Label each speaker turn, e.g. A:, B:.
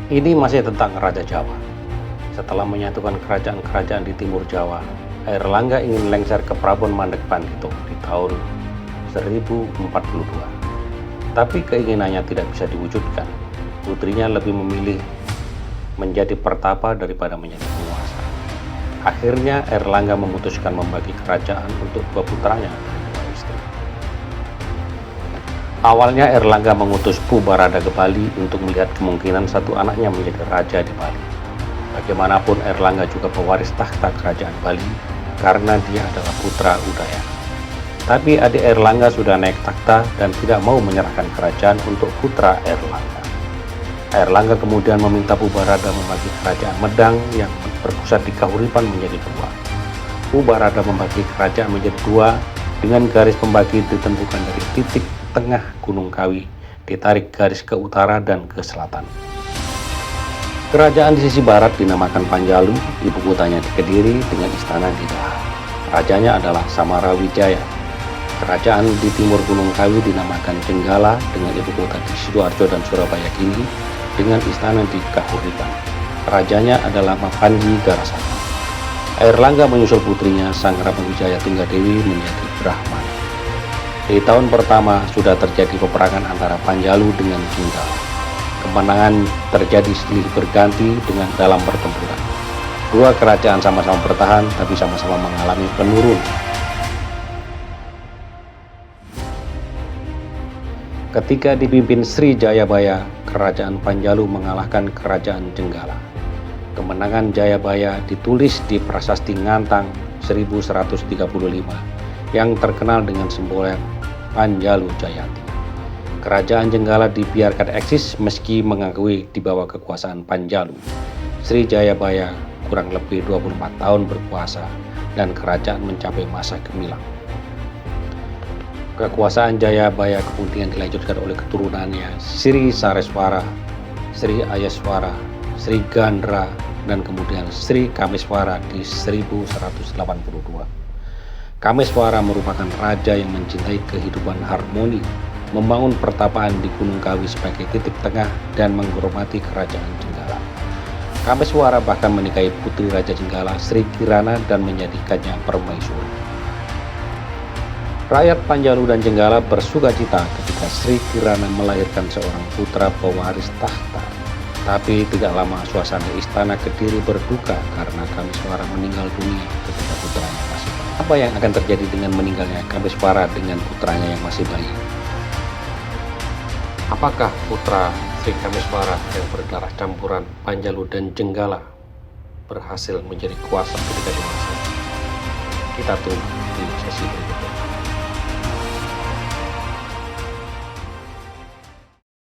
A: Ini masih tentang Raja Jawa. Setelah menyatukan kerajaan-kerajaan di timur Jawa, Airlangga ingin lengser ke Prabon Mandeg Pandito di tahun 1042. Tapi keinginannya tidak bisa diwujudkan. Putrinya lebih memilih menjadi pertapa daripada menjadi penguasa. Akhirnya Airlangga memutuskan membagi kerajaan untuk dua putranya dan dua istri. Awalnya Airlangga mengutus Pu Barada ke Bali untuk melihat kemungkinan satu anaknya menjadi raja di Bali. Bagaimanapun Airlangga juga pewaris tahta kerajaan Bali karena dia adalah putra Udayana. Tapi adik Airlangga sudah naik takhta dan tidak mau menyerahkan kerajaan untuk putra Airlangga. Airlangga kemudian meminta Pu Barada membagi kerajaan Medang yang berpusat di Kahuripan menjadi dua. Pu Barada membagi kerajaan menjadi dua dengan garis pembagi ditentukan dari titik tengah Gunung Kawi, ditarik garis ke utara dan ke selatan. Kerajaan di sisi barat dinamakan Panjalu, ibu kotanya di Kediri dengan istana di Daha. Rajanya adalah Samarawijaya. Kerajaan di timur Gunung Kawi dinamakan Jenggala dengan ibu kota di Sidoarjo dan Surabaya kini dengan istana di Kahuripan. Rajanya adalah Mapanji Garasaka. Airlangga menyusul putrinya Sang Ramawijaya Tunggadewi menjadi Brahmana. Di tahun pertama sudah terjadi peperangan antara Panjalu dengan Jenggala. Kemenangan terjadi silih berganti dengan dalam pertempuran. Dua kerajaan sama-sama bertahan tapi sama-sama mengalami penurunan. Ketika dipimpin Sri Jayabaya, kerajaan Panjalu mengalahkan kerajaan Jenggala. Kemenangan Jayabaya ditulis di Prasasti Ngantang 1135 yang terkenal dengan semboyan Panjalu Jayati. Kerajaan Jenggala dibiarkan eksis meski mengakui di bawah kekuasaan Panjalu. Sri Jayabaya kurang lebih 24 tahun berkuasa dan kerajaan mencapai masa gemilang. Kekuasaan Jayabaya kemudian dilanjutkan oleh keturunannya Sri Sareswara, Sri Ayaswara, Sri Gandra, dan kemudian Sri Kameswara di 1182. Kameswara merupakan raja yang mencintai kehidupan harmoni, membangun pertapaan di Gunung Kawi sebagai titik tengah dan menghormati kerajaan Jenggala. Kameswara bahkan menikahi putri Raja Jenggala Sri Kirana dan menjadikannya permaisuri. Rakyat Panjalu dan Jenggala bersukacita ketika Sri Kirana melahirkan seorang putra pewaris tahta. Tapi tidak lama suasana istana Kediri berduka karena Kameswara meninggal dunia ketika putranya masih bayi. Apa yang akan terjadi dengan meninggalnya Kameswara dengan putranya yang masih bayi? Apakah putra Sri Kameswara yang berdarah campuran Panjalu dan Jenggala berhasil menjadi kuasa ketika di masa? Kita tunggu di sesi berikutnya.